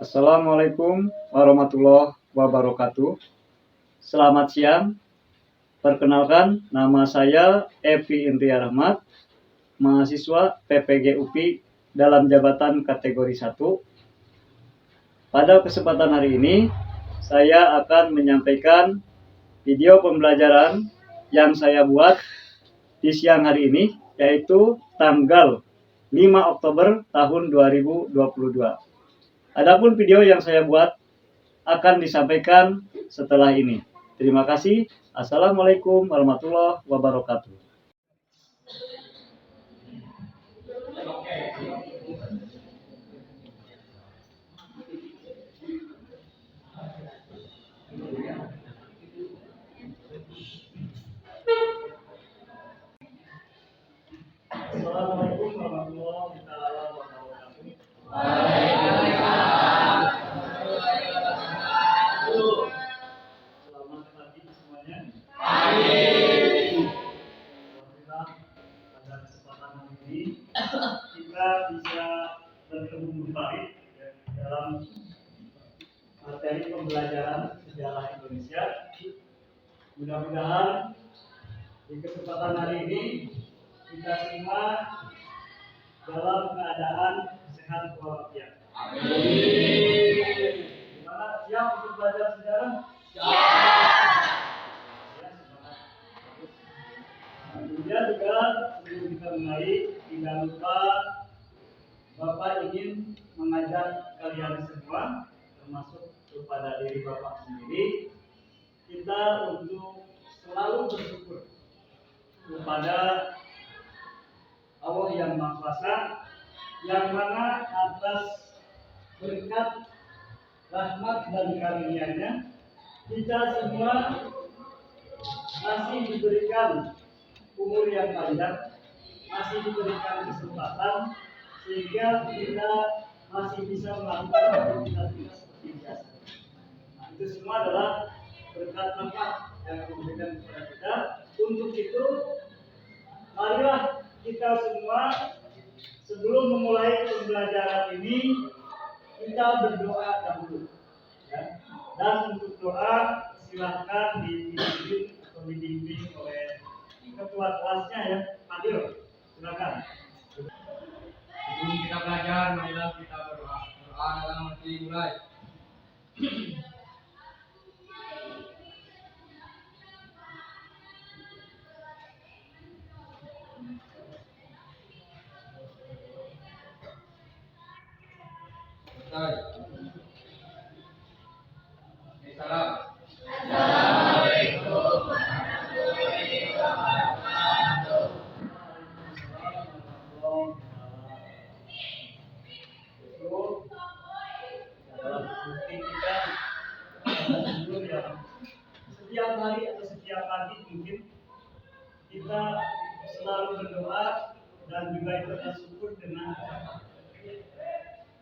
Assalamualaikum warahmatullahi wabarakatuh. Selamat siang. Perkenalkan, nama saya Evi Indria Rahmat, mahasiswa PPG UPI dalam jabatan kategori 1. Pada kesempatan hari ini, saya akan menyampaikan video pembelajaran yang saya buat di siang hari ini, yaitu tanggal 5 Oktober tahun 2022. Adapun video yang saya buat akan disampaikan setelah ini. Terima kasih. Assalamualaikum warahmatullahi wabarakatuh. Assalamualaikum warahmatullahi wabarakatuh. Selamat pagi semuanya. Alhamdulillah, pada kesempatan hari ini kita bisa bertemu kembali dalam materi pembelajaran sejarah Indonesia. Mudah-mudahan di kesempatan hari ini kita semua dalam keadaan sehat walafiat. Gimana, siap untuk belajar sejarah? Kemudian juga sebelum kita mulai, tidak lupa Bapak ingin mengajak kalian semua, termasuk kepada diri Bapak sendiri, kita untuk selalu bersyukur kepada Allah yang Maha Kuasa, yang mana atas berkat rahmat dan karunia-Nya kita semua masih diberikan umur yang panjang, masih diberikan kesempatan sehingga kita masih bisa melakukan aktivitas seperti biasa. Nah, itu semua adalah berkat rahmat yang diberikan kepada kita. Untuk itu, marilah kita semua sebelum memulai pembelajaran ini kita berdoa dahulu. Ya. Dan untuk doa silakan dipimpin atau dibimbing oleh ketua kelasnya ya, Fadil. Silakan. Sebelum kita belajar, marilah kita berdoa. Doa dalam hati mulai. Selesai. Salam. Setiap hari atau setiap pagi mungkin kita selalu berdoa dan juga ikut syukur dengan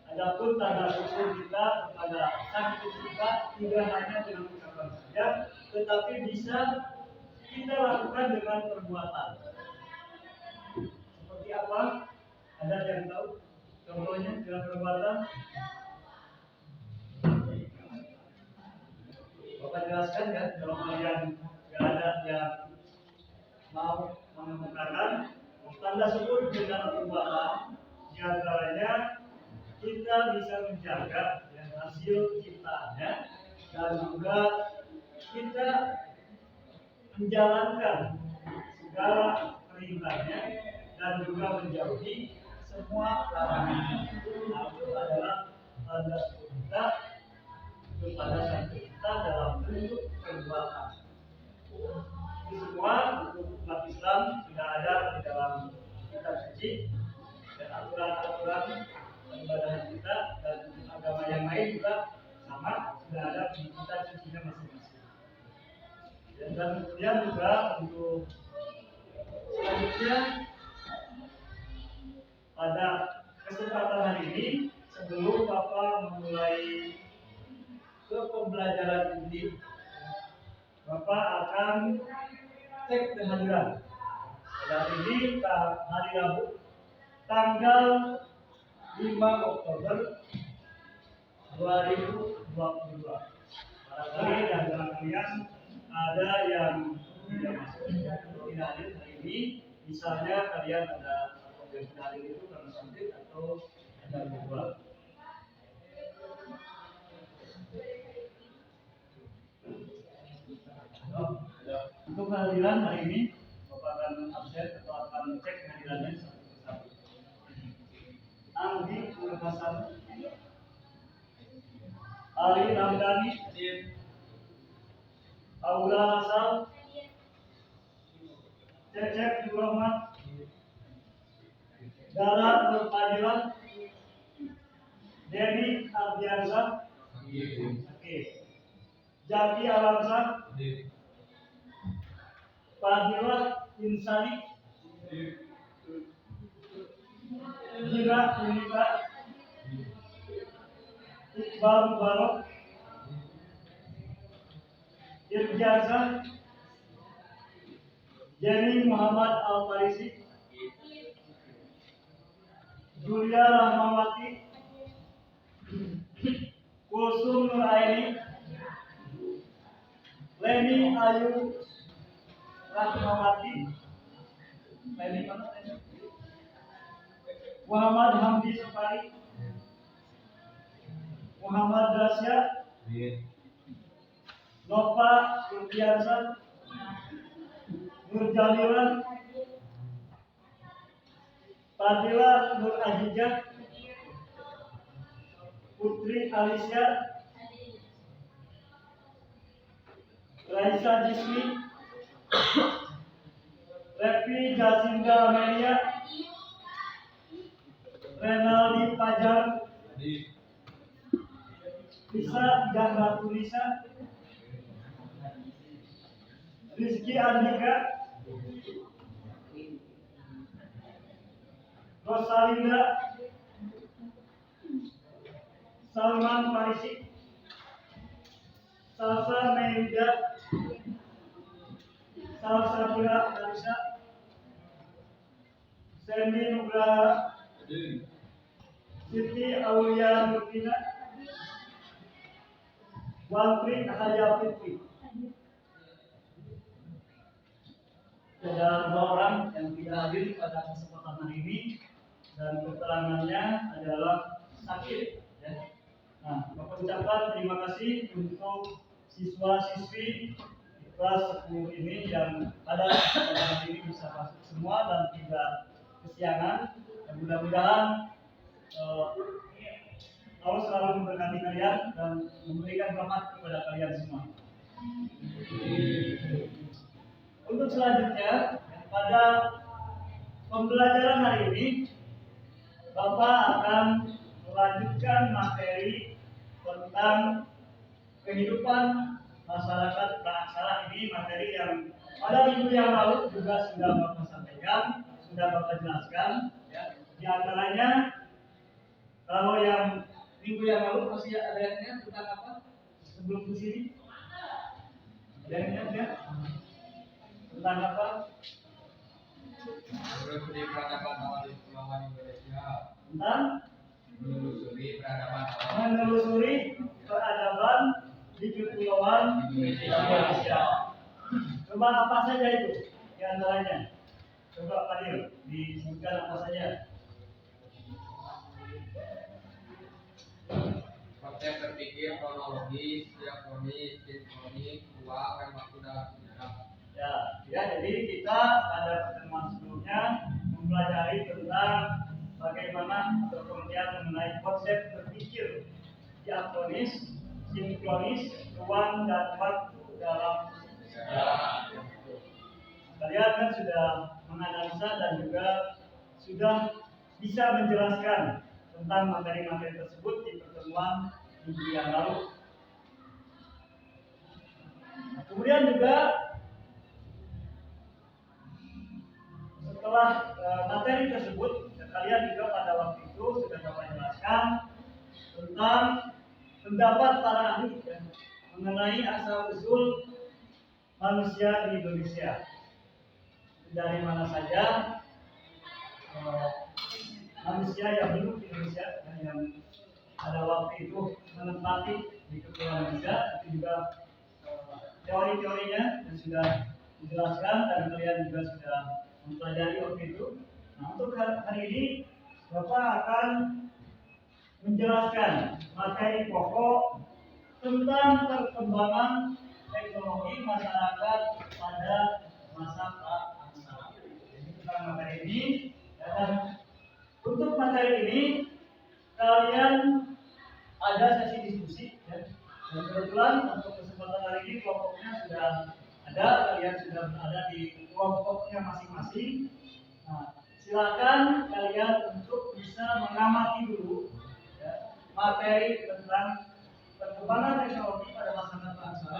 adapun tanda syukur kita kepada Sang Pencipta tidak hanya dengan ucapan saja, tetapi bisa kita lakukan dengan perbuatan. Seperti apa? Ada yang tahu? Contohnya dengan perbuatan? Bapak jelaskan ya, kalau kalian nggak ada yang mau mengemukakan tanda syukur dengan perbuatan, di antaranya kita bisa menjaga ya, hasil ciptaannya dan juga kita menjalankan segala perintahnya dan juga menjauhi semua larangan. Nah, itu adalah tanda syukur kita kepada Sang Pencipta dalam bentuk perbuatan. Ini semua untuk umat Islam sudah ada di dalam kitab suci dan aturan-aturan ibadah kita, dan agama yang lain juga sama, sudah ada di kitab sucinya masing-masing. Dan kemudian juga untuk selanjutnya pada kesempatan hari ini, sebelum Bapak memulai ke pembelajaran ini, Bapak akan cek kehadiran. Dan ini hari Rabu tanggal 5 Oktober 2022. Barangkali di antara kalian ada yang tidak masuk atau tidak hadir hari ini, misalnya kalian ada yang tidak hadir itu karena sakit atau ada gangguan. Untuk kehadiran hari ini, Bapak akan absen atau akan cek kehadirannya satu persatu. Anggi Purnasan, Ali Ramdhani, Aula Hasal, Cecep Nurrahman, Dara Nurfadilah, Denny Ardiansyah, Jaki Alamsyah, Fadilah Insani, Jira Yunita, Iqbal Mubarok, Irjazah, Jenny Muhammad Al-Farisi, Julia Rahmawati, Kulsum Nuraini, Leni Ayu Rahmawati, Leni mana? Muhammad Hamdi Safari, Muhammad Rasya, Nova Rupiansa, Nur Jamilan, Fadila Nur Ajijah, Putri Alicia, Raisa Jismi, Repi Jasinda Amelia, Renaldi Fajar, Lisa Janratu Lisa, Rizky Andika, Rosalinda, Salman Farisi, Salsa Meida, Salsabila Alisa, Sandy Nugraha, Siti Aulia Nurdina, Walfri Haya Fitri. Ada 2 orang yang tidak hadir pada kesempatan hari ini dan keterangannya adalah sakit. Ya. Nah, Bapak ucapkan terima kasih untuk siswa-siswi kelas 10 ini yang pada hari ini bisa masuk semua dan tidak kesiangan. Dan mudah-mudahan Allah selalu memberkati kalian dan memberikan rahmat kepada kalian semua. Untuk selanjutnya, pada pembelajaran hari ini, Bapak akan melanjutkan materi tentang kehidupan masyarakat Praksara. Ini materi yang pada minggu yang lalu juga sudah Bapak sampaikan, sudah Bapak jelaskan. Ya. Di antaranya, kalau yang minggu yang lalu masih ada yang ingat tentang apa? Sebelum ke sini, ada yang ingat ya? Tentang apa? Menelusuri peradaban awal di Kepulauan Indonesia. Tentang menelusuri peradaban di Kepulauan Indonesia. Coba apa saja itu di antaranya? Coba Fadil disebutkan apa saja? konsep berpikir kronologis, diakronis, sinkronis, ruang, dan waktu dalam sejarah. Ya, jadi kita pada pertemuan sebelumnya mempelajari tentang bagaimana atau pengertian mengenai konsep berpikir diakronis, sinkronis, ruang dan waktu dalam sejarah. Kalian kan sudah menganalisa dan juga sudah bisa menjelaskan tentang materi-materi tersebut di pertemuan minggu yang lalu. Kemudian juga setelah materi tersebut, kalian juga pada waktu itu sudah dapat menjelaskan tentang pendapat para ahli mengenai asal usul manusia di Indonesia. Dari mana saja manusia yang hidup di Indonesia yang pada waktu itu menempati di kepulauan juga, itu juga teori-teorinya yang sudah dijelaskan dan kalian juga sudah mempelajari waktu itu. Nah, untuk hari ini Bapak akan menjelaskan materi pokok tentang perkembangan teknologi masyarakat pada masa pra-aksara. Jadi tentang materi ini, dan untuk materi ini kalian ada sesi diskusi, ya. Dan kebetulan untuk kesempatan hari ini kelompoknya sudah ada, kalian sudah berada di kelompoknya masing-masing. Nah, silakan kalian untuk bisa mengamati dulu, ya, materi tentang perkembangan teknologi pada masyarakat bangsa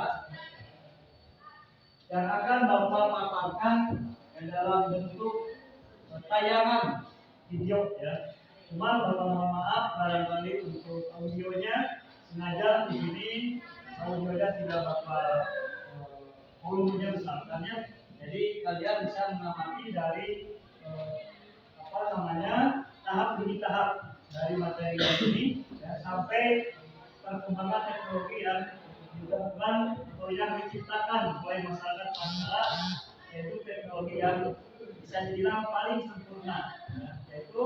yang akan Bapak paparkan dalam bentuk tayangan video, ya. Cuma Bapak mohon maaf barangkali untuk audionya sengaja di sini audionya tidak Bapak volumenya besarkan, ya. Jadi kalian bisa mengamati dari tahap demi tahap dari materi ini, ya, sampai perkembangan teknologi yang dilakukan atau yang diciptakan oleh masyarakat bangsa, yaitu teknologi yang bisa dibilang paling sempurna, ya, yaitu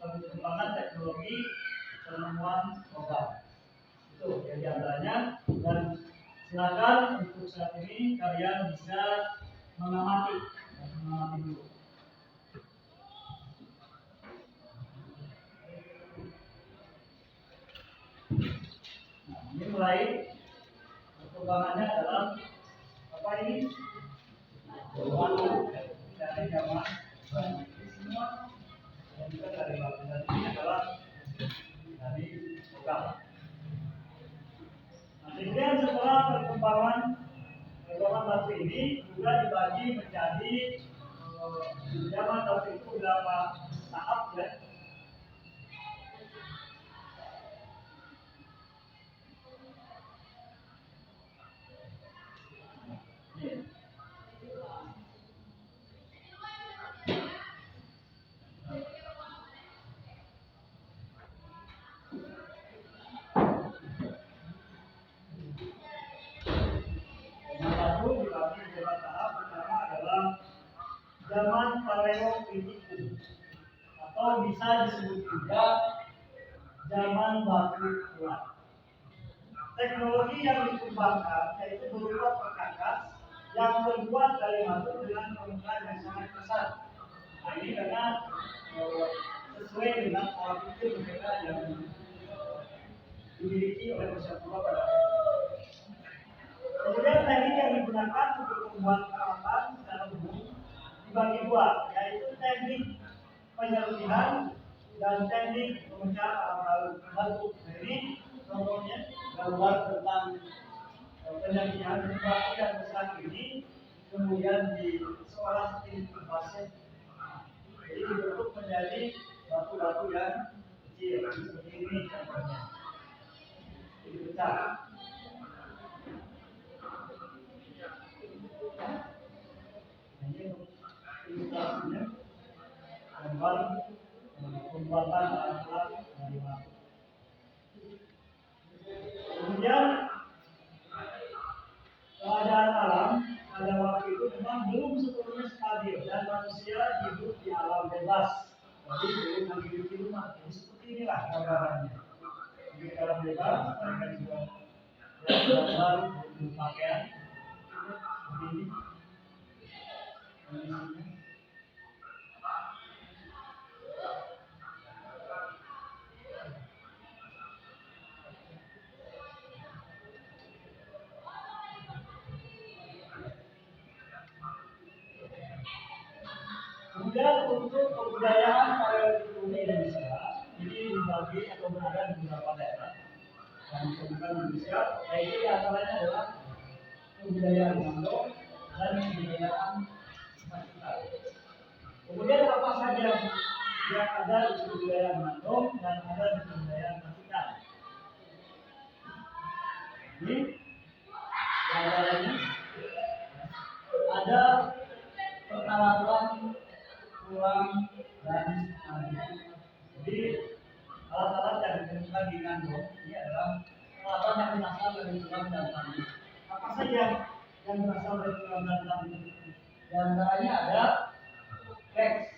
perkembangan teknologi penemuan obat. Itu yang diantaranya, dan silakan untuk saat ini kalian bisa mengamati dulu. Nah, ini mulai perkembangannya adalah apa ini? Dari zaman ini semua yang juga dari bagian ini adalah dari program. Nah, kemudian setelah perkembangan batu ini juga dibagi menjadi zaman batu itu beberapa tahap, ya. Zaman Paleolitikum atau bisa disebut juga zaman batu tua. Teknologi yang dikembangkan yaitu berupa perkakas yang terbuat dari batu dengan permukaan yang sangat besar. Nah, ini karena sesuai dengan pola pikir mereka yang dimiliki oleh manusia purba pada waktu itu. Kemudian teknik yang digunakan untuk membuat peralatan secara umum dibagi dua, yaitu teknik penyelidikan dan teknik memecah alat batu. Nah, ini contohnya gambar tentang penyelidikan batu yang besar ini, kemudian seolah seperti pasir, jadi dibentuk menjadi batu-batu yang kecil seperti ini contohnya, jadi pecah. Ilustrasinya gambar pembuatan alat dari batu. Kemudian keadaan alam pada waktu itu memang belum sepenuhnya stabil dan manusia hidup di alam bebas. Jadi belum lagi hidup di rumah. Jadi seperti inilah gambarannya. Hidup di alam bebas, mereka juga gambar berpakaian seperti ini. Kemudian untuk kebudayaan Paleolitikum di Indonesia ini dibagi atau berada di beberapa daerah yang ditemukan di Indonesia, yaitu diantaranya adalah kebudayaan Mando dan kebudayaan Pacitan. Kemudian apa saja yang ada di kebudayaan Mando dan ada di kebudayaan Pacitan? Ini diantaranya ada peralatan tulang dan nadi. Jadi alat-alat yang ditemukan di Nando ini adalah peralatan yang berasal dari tulang dan tali. Apa saja yang berasal dari tulang dan tali? Di antaranya ada flex.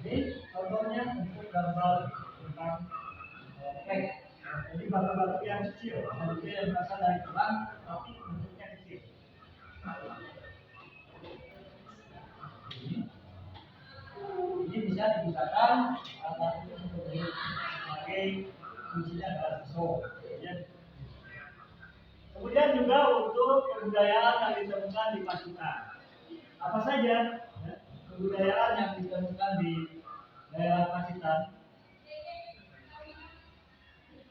Jadi contohnya untuk gambar tentang flex. Jadi batu-batu yang kecil, yang berasal dari tulang tapi bentuknya kecil. Ini bisa digunakan sebagai kuncinya adalah pisau. Kemudian juga untuk kebudayaan yang ditemukan di Pacitan. Apa saja kebudayaan yang ditemukan di daerah Pacitan?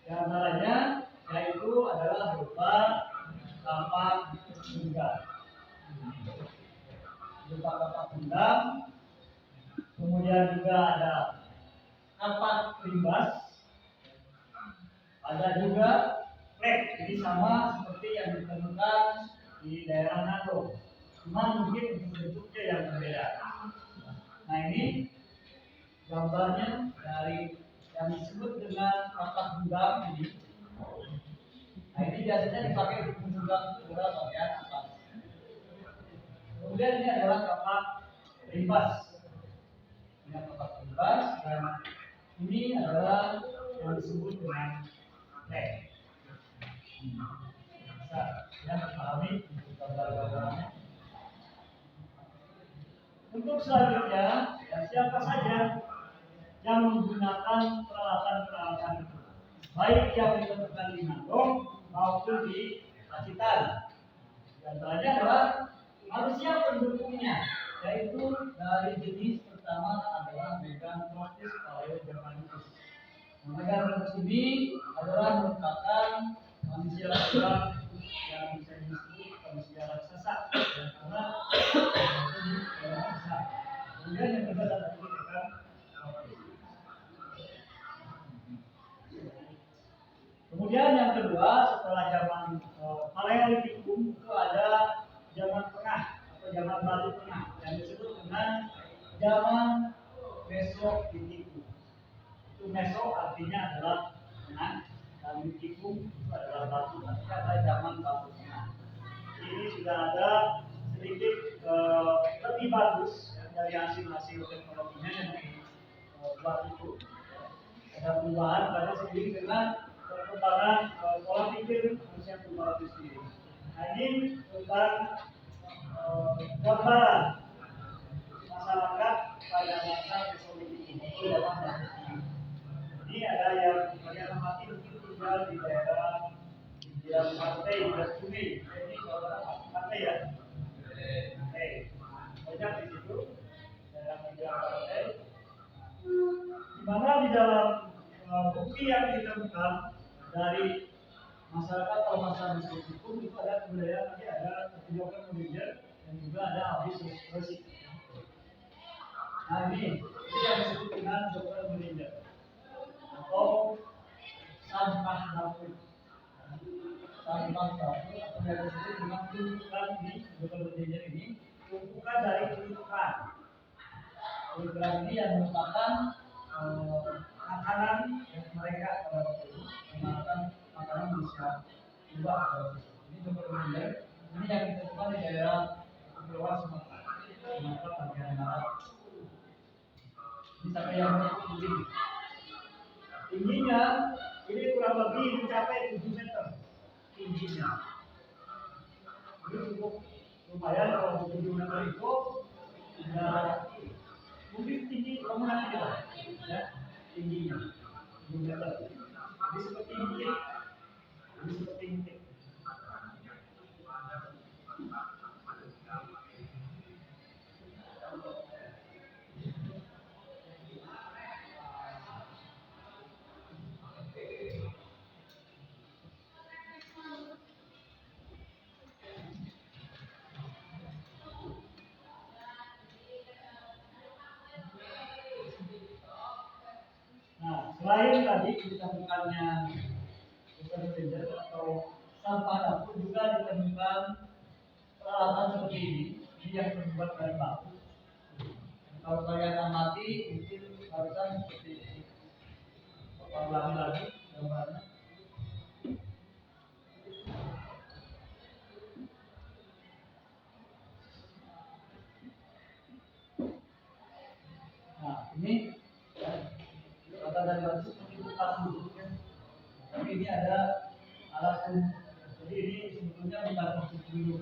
Di antaranya yaitu adalah berupa tapak genggam. Berupa tapak genggam. Kemudian juga ada kapak limbas, ada juga flex. Jadi sama seperti yang ditemukan di daerah Nado, cuma mungkin bentuknya yang berbeda. Nah ini gambarnya dari yang disebut dengan kapak genggam ini. Nah ini biasanya dipakai untuk menggenggam bola bagian atas. Kemudian ini adalah kapak limbas. Dengan kapak limbas, dan ini adalah yang disebut dengan flex. Bisa yang dipahami untuk gambar-gambarnya. Untuk selanjutnya, siapa saja yang menggunakan peralatan-peralatan itu, baik yang ditemukan di Nandong maupun di Pacitan. Di antaranya adalah manusia pendukungnya, yaitu dari jenis pertama adalah Meganthropus paleogermanicus. Meganthropus ini adalah merupakan manusia yang bisa disebut manusia raksasa karena besar. Kemudian yang kedua adalah Kemudian yang kedua setelah zaman Paleolitikum itu ada zaman tengah atau zaman batu tengah yang disebut dengan zaman Mesolitikum. Itu meso artinya adalah tengah dan litikum itu adalah batu. Artinya ada zaman batu tengah. Ini sudah ada sedikit lebih bagus dari hasil-hasil teknologinya yang dibuat itu. Ada perubahan pada sendiri dengan perkembangan pola pikir manusia purba itu sendiri. Nah ini tentang gambaran masyarakat pada masa Mesolitikum itu zaman batu tengah. Ini ada yang kalian amati mungkin tinggal di daerah pinggiran pantai dan sungai. Ini pantai ya. Banyak di situ daerah pinggiran pantai. Di mana di dalam bukti yang ditemukan dari masyarakat atau masyarakat Mesolitikum itu ada kebudayaan, nanti ada kehidupan modern dan juga ada habis resik. Nah ini yang disebut dengan kehidupan modern atau sampah dapur. Sampah dapur atau yang disebut dengan tumpukan ini, kehidupan modern ini tumpukan dari tumpukan. Tumpukan ini yang merupakan makanan yang mereka menggunakan makanan manusia purba. Ini benar-benar ini yang ditemukan di daerah Kepulauan Sumatera bagian barat. Ini sampai yang tinggi. Tingginya ini kurang lebih mencapai 7 meter tingginya. Ini cukup lumayan kalau 7 meter itu sudah mungkin tinggi bangunan kita, ya tingginya 7 meter. Ini seperti intik. Ini seperti intik. Nah, selain tadi ditemukannya container atau sampah dapur juga ditemukan peralatan seperti ini yang terbuat dari batu. Kalau kalian amati mungkin Barusan seperti ini. Ulangi lagi gambarnya. Nah, ini kata dari baru seperti bukan bentuknya. Tapi ini ada alat pun. Jadi ini sebetulnya bukan untuk dulu.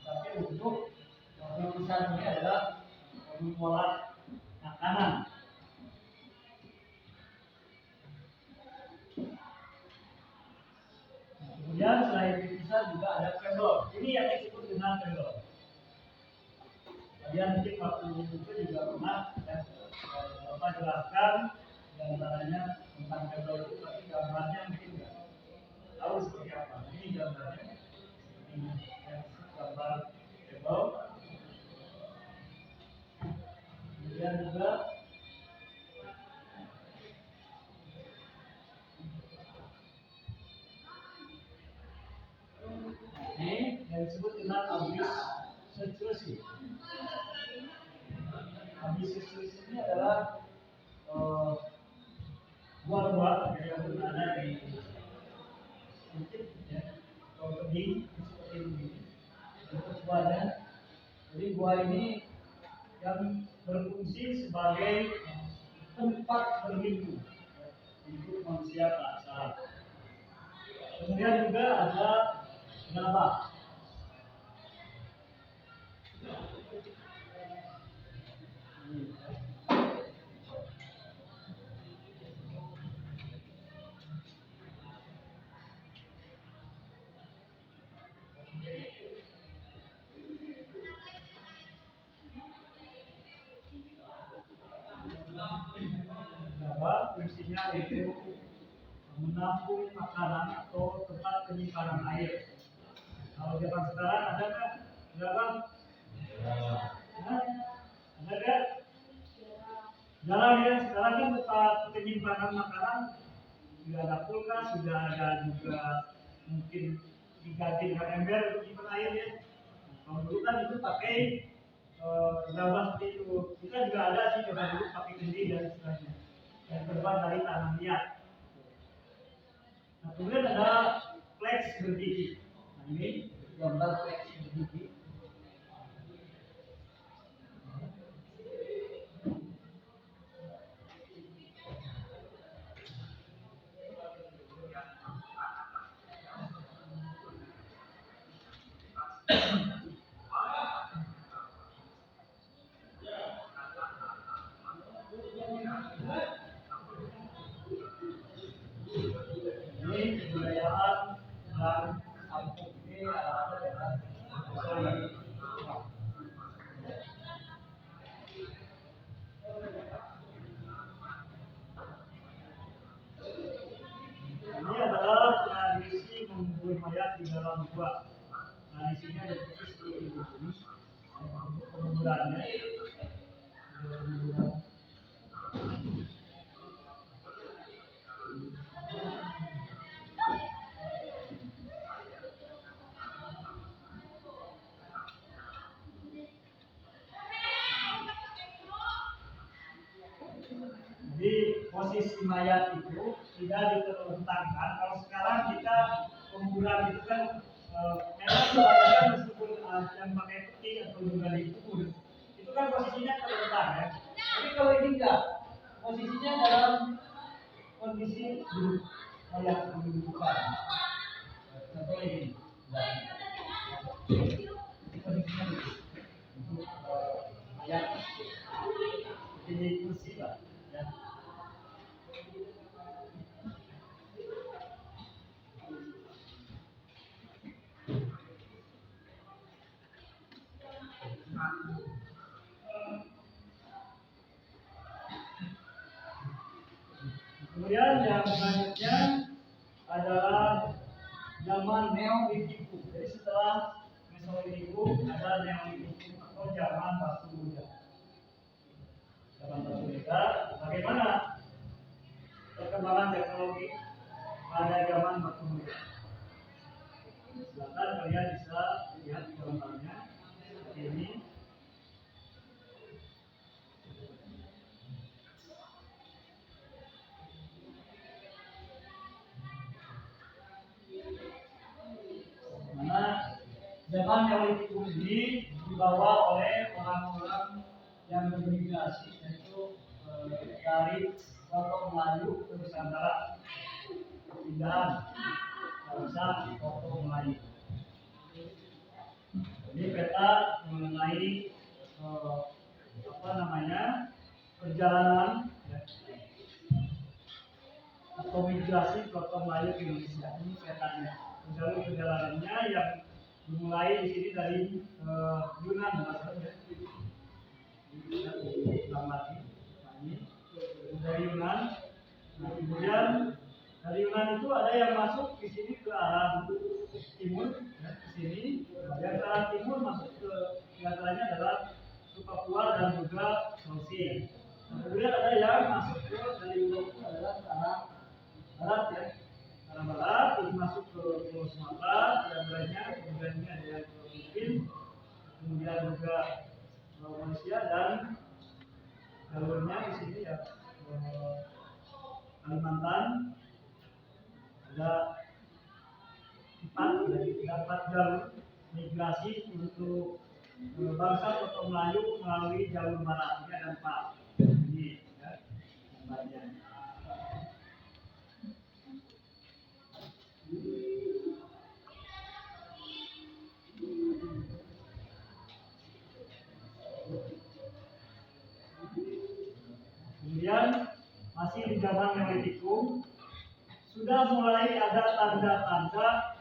Tapi untuk tulisan ini adalah mengolah makanan. Kemudian selain tulisan juga ada pendor. Ini yang disebut dengan pendor. Kemudian mungkin waktu itu juga pernah ya, Bapak jelaskan gambarannya tentang pendor itu, tapi gambarnya mungkin nggak tahu seperti apa. Ini gambarnya, ini ya, gambar pendor. Kemudian juga ini yang disebut dengan abis secusi. Abis secusi ini adalah buah-buah yang berada di bukit ya, atau tebing seperti ini. Untuk buahnya, jadi buah ini yang berfungsi sebagai tempat berlindung untuk manusia tak salah. Kemudian juga ada gabah. Gabah fungsinya itu menampung makanan atau tempat penyimpanan air. Kalau zaman sekarang ada kan gabah? Ada kan? Jarang ya, sekarang kan tempat penyimpanan makanan sudah ada kulkas, sudah ada juga mungkin diganti dengan ember untuk menyimpan air ya. Kalau dulu kan itu pakai gabah seperti itu. Kita juga ada sih coba dulu pakai kendi dan sebagainya. Yang terbuat dari tanah liat. Nah, kemudian ada flex bergigi. Nah, ini gambar flex bergigi. Ini kebudayaan dan kampung ini ada dengan ini adalah tradisi mengubur mayat di dalam gua. Tradisinya ditulis di sini untuk penguburannya. Jadi posisi mayat itu tidak diterlentangkan. Kalau sekarang kita penguburan itu kan memang kebanyakan meskipun yang pakai peti atau juga dikubur itu kan posisinya terlentang ya. Tapi kalau ini enggak, posisinya dalam kondisi duduk mayat kedudukan. Contoh ini, posisinya duduk untuk mayat ini kursi lah. Ya. Kemudian yang selanjutnya adalah zaman Neolitikum. Jadi setelah Mesolitikum ada Neolitikum atau zaman batu muda. Zaman batu muda, bagaimana perkembangan teknologi pada zaman batu muda? Silakan kalian bisa lihat gambarnya seperti ini. Zaman Neolitikum ini dibawa oleh orang-orang yang bermigrasi, yaitu dari kelompok Melayu ke Nusantara, pindahan bangsa kelompok Melayu. Ini peta mengenai perjalanan ya, atau migrasi kelompok Melayu ke Indonesia. Ini petanya. Jalur perjalanannya yang dimulai di sini dari Yunan, maksudnya dari Yunan. Nah, kemudian dari Yunan itu ada yang masuk di sini ke arah timur, ya, ke sini. Yang ke arah timur masuk ke diantaranya adalah ke Papua dan juga Sulawesi. Nah, kemudian ada yang masuk ke dari Yunan itu adalah ke arah barat, ya, ke arah barat, ini masuk ke Pulau Sumatera, diantaranya kemudian ini ada yang ke Filipina, kemudian juga Malaysia, dan jalurnya di sini ya Kalimantan. Ada empat jalur migrasi untuk bangsa atau Melayu melalui jalur barat. Ini ada 4. Ini ya, gambarnya. Kemudian masih di zaman Neolitikum sudah mulai ada tanda-tanda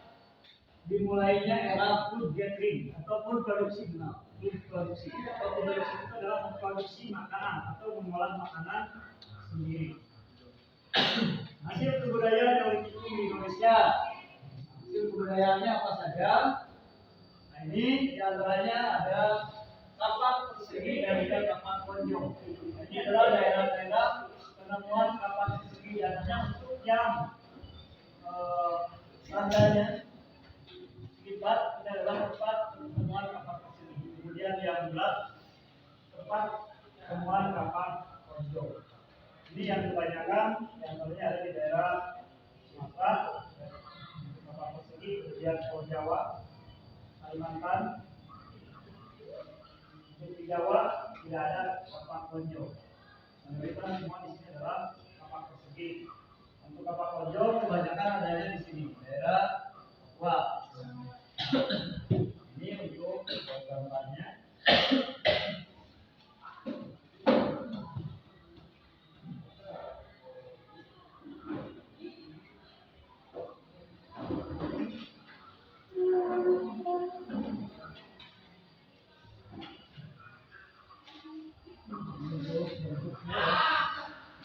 dimulainya era food gathering ataupun produksi benang. Food produksi atau produksi itu adalah memproduksi makanan atau mengolah makanan sendiri. Hasil kebudayaan Neolitikum di Indonesia. Hasil kebudayaannya apa saja? Nah, ini diantaranya ada kapak persegi dan juga kapak konjong. Ini adalah daerah-daerah penemuan kapak persegi yang hanya untuk yang tandanya lipat. Ini adalah tempat temuan kapak persegi. Kemudian yang bulat tempat temuan kapak konjong. Ini yang kebanyakan yang ada di daerah Sumatera, kapak persegi, kemudian Pulau Jawa, Kalimantan. Di Jawa tidak ada kapak konjong. Mayoritas semua di sini adalah kapak persegi. Untuk kapak konjong kebanyakan adanya di sini, daerah Papua. Ini untuk gambarnya.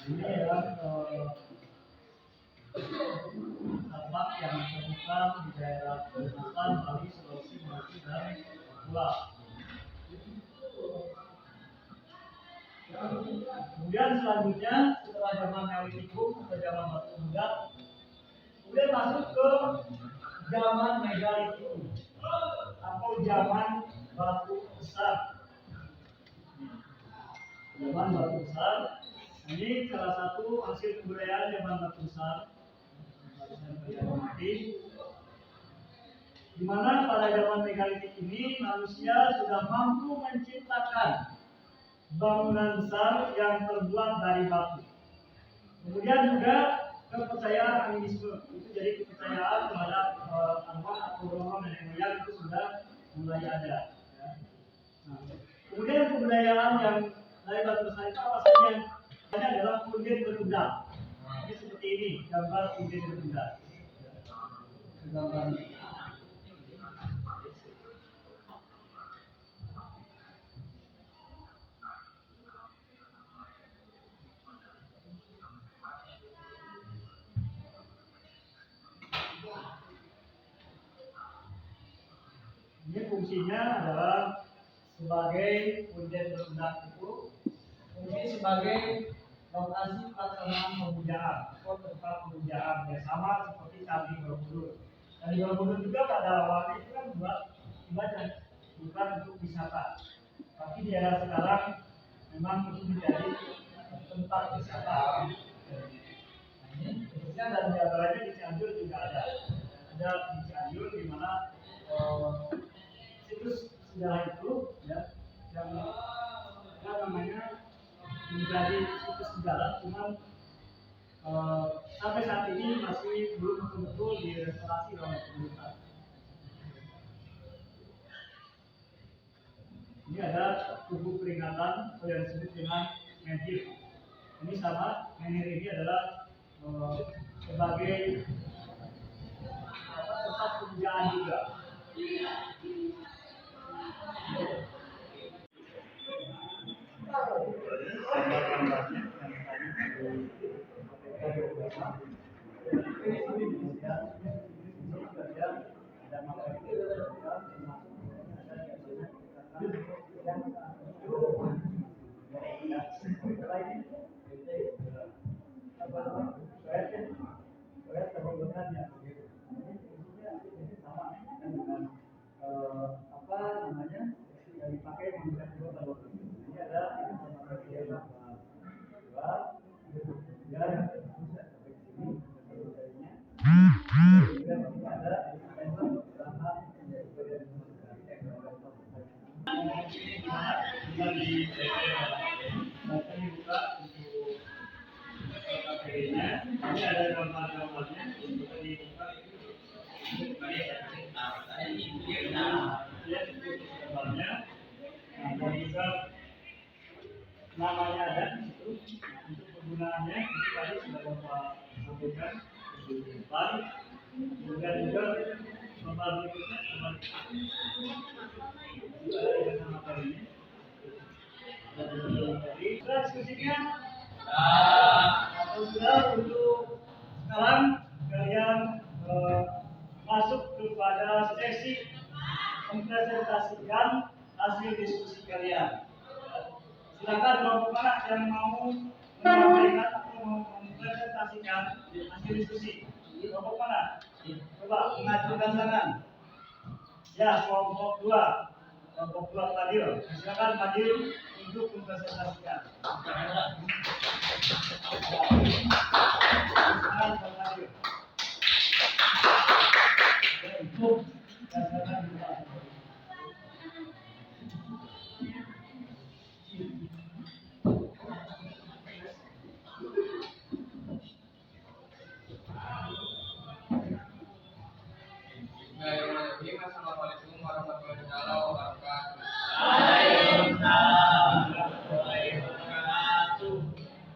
Ini adalah tambak yang ditemukan di daerah Kalimantan, Bali, Sulawesi, Maluku, dan Papua. Kemudian selanjutnya setelah zaman Neolitikum atau zaman batu muda, kemudian masuk ke zaman Megalitikum atau zaman batu besar. Zaman batu besar. Ini salah satu hasil kebudayaan zaman batu besar, di mana pada zaman megalitik ini manusia sudah mampu menciptakan bangunan besar yang terbuat dari batu. Kemudian juga kepercayaan animisme, itu jadi kepercayaan kepada arwah atau roh nenek moyang itu sudah mulai ada. Ya. Nah, kemudian kebudayaan yang dari batu besar itu apa saja? Ini adalah punden berundang. Ini seperti ini gambar punden berundang. Gambar ini. Ini fungsinya adalah sebagai punden berundang itu, fungsi sebagai lokasi pelaksanaan pemujaan atau tempat pemujaan yang sama seperti Candi Borobudur. Candi Borobudur juga pada awalnya itu kan buat ibadah, bukan untuk wisata. Tapi di era sekarang memang itu menjadi tempat wisata. Nah, ini khususnya dan diantaranya di Cianjur juga ada di Cianjur di mana situs sejarah itu ya yang namanya menjadi situs sejarah, cuman sampai saat ini masih belum betul-betul direstorasi oleh pemerintah. Ini ada tubuh peringatan atau yang disebut dengan menhir. Ini sama, menhir ini adalah sebagai tempat pemujaan juga. Apa namanya yang dipakai manusia kuno kalau ini ada ini ada gambar-gambarnya untuk dibuka. Dan juga namanya ada itu untuk penggunaannya ini tadi sudah Bapak sampaikan di depan. Kemudian juga gambar berikutnya juga ada yang sama kali ini. Jadi diskusinya sudah untuk sekarang kalian masuk kepada sesi mempresentasikan hasil diskusi kalian. Silakan kelompok mana yang mau menyampaikan atau mau mempresentasikan hasil diskusi. Kelompok mana? Coba mengajukan tangan. Ya, kelompok 2. Kelompok 2 Fadil. Silakan Fadil untuk mempresentasikan. Silakan Fadil. Untuk dasarkan juga. Assalamualaikum warahmatullahi wabarakatuh.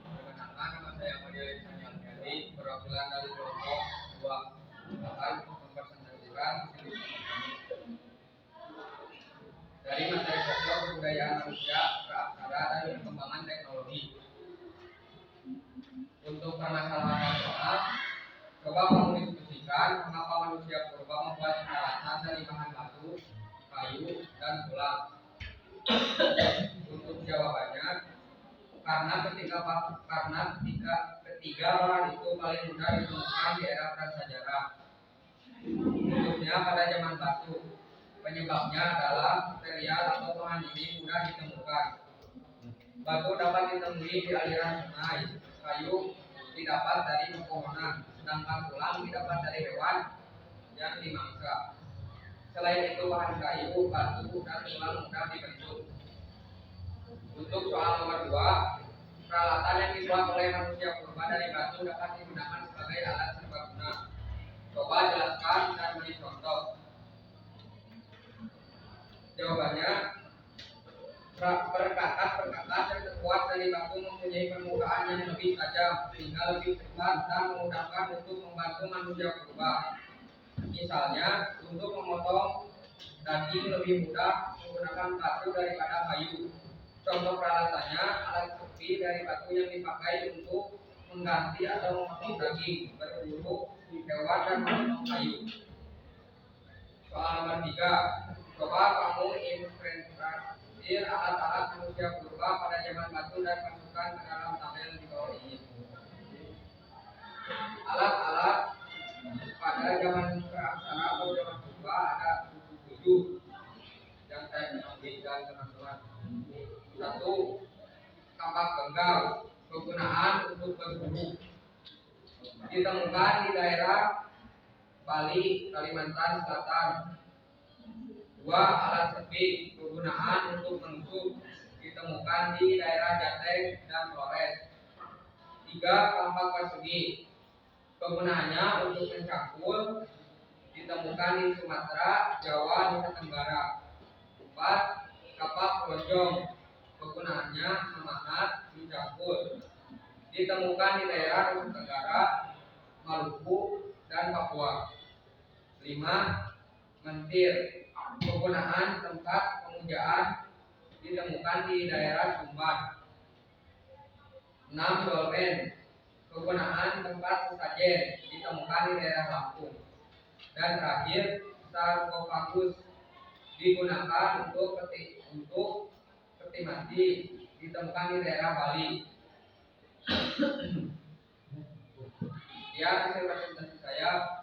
Perkenalkan, nama saya Madia Ismail, perwakilan dari kelompok 2 akan mempresentasikan dari materi pokok kebudayaan manusia, praksara, dan perkembangan teknologi. Untuk permasalahan soal, coba mendiskusikan mengapa manusia purba membuat instalasi dari bahan batu, kayu, dan tulang. Untuk jawabannya, karena ketiga bahan itu paling mudah ditemukan di era prasejarah, khususnya pada zaman batu. Penyebabnya adalah material atau bahan ini mudah ditemukan. Batu dapat ditemui di aliran sungai, kayu didapat dari pepohonan, sedangkan tulang didapat dari hewan yang dimangsa. Selain itu, bahan kayu, batu, dan tulang mudah dibentuk. Untuk soal nomor 2, peralatan yang dibuat oleh manusia purba dari batu dapat digunakan sebagai alat serbaguna. Coba jelaskan dan beri contoh. Jawabannya, perkakas yang terbuat dari batu mempunyai permukaan yang lebih tajam sehingga lebih cepat dan memudahkan untuk membantu manusia purba. Misalnya, untuk memotong daging lebih mudah menggunakan batu daripada kayu. Contoh peralatannya, alat seperti dari batu yang dipakai untuk mengganti atau memotong daging, berburu hewan, dan memotong kayu. Soal nomor 3, coba kamu inventarisir alat-alat manusia purba pada zaman batu dan masukkan ke dalam tabel di bawah ini. Alat-alat pada zaman praksara atau zaman purba ada 7 yang saya bagikan teman-teman. 1. Kampak benggal, kegunaan untuk berburu, ditemukan di daerah Bali, Kalimantan Selatan. 2. 2. Alat sepi kegunaan untuk menusuk ditemukan di daerah Jateng dan Flores. 3. Kampak persegi kegunaannya untuk mencangkul ditemukan di Sumatera, Jawa, Nusa Tenggara. 4. Kapak lonjong kegunaannya memanat mencangkul ditemukan di daerah Nusa Tenggara, Maluku, dan Papua. 5. Mentir kegunaan tempat pemujaan ditemukan di daerah Sumbar. 6. Dolmen kegunaan tempat sesajen ditemukan di daerah Lampung. Dan terakhir, sarkofagus digunakan untuk peti mati ditemukan di daerah Bali. Ya, hasil presentasi saya.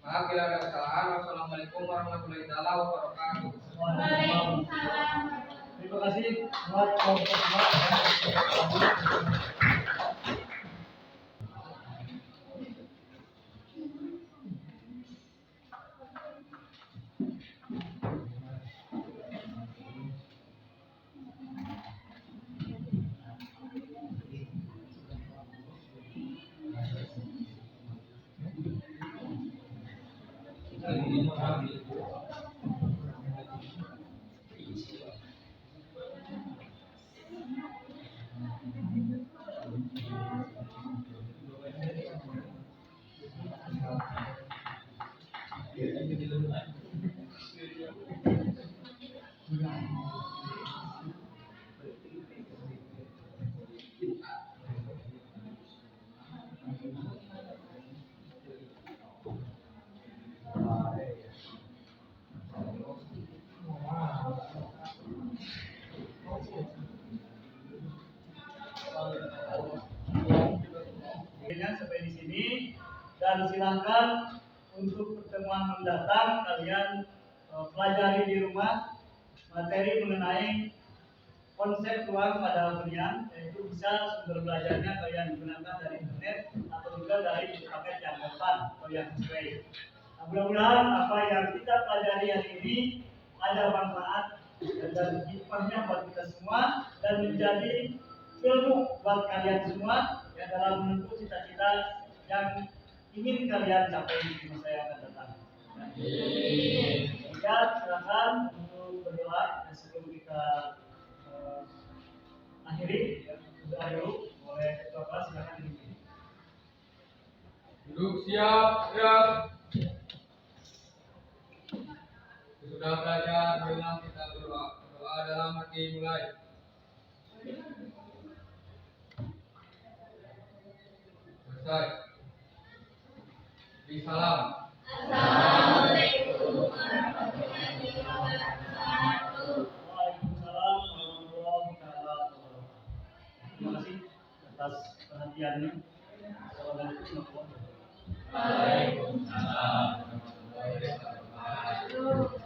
Maaf bila ada kesalahan. Wassalamualaikum warahmatullahi wabarakatuh. Waalaikumsalam. Terima kasih buat kelompok semua. Sampai di sini, dan silakan untuk pertemuan mendatang kalian pelajari di rumah materi mengenai konsep ruang pada hunian, yaitu bisa sumber belajarnya kalian gunakan dari internet atau juga dari paket yang depan atau yang sesuai. Nah, mudah-mudahan apa yang kita pelajari hari ini ada manfaat dan hikmahnya buat kita semua dan menjadi ilmu buat kalian semua yang dalam menempuh cita-cita yang ingin kalian capai di masa yang akan datang. Ya, silakan untuk berdoa sebelum kita akhiri. Berdoa dulu oleh ketua kelas, silakan duduk. Duduk siap, gerak. Sudah belajar, marilah kita berdoa. Doa dalam hati mulai. Selesai. Bisalam. Assalamualaikum warahmatullahi wabarakatuh. Waalaikumsalam warahmatullahi wabarakatuh. Terima kasih atas perhatiannya. Assalamualaikum warahmatullahi wabarakatuh. Waalaikumsalam warahmatullahi wabarakatuh.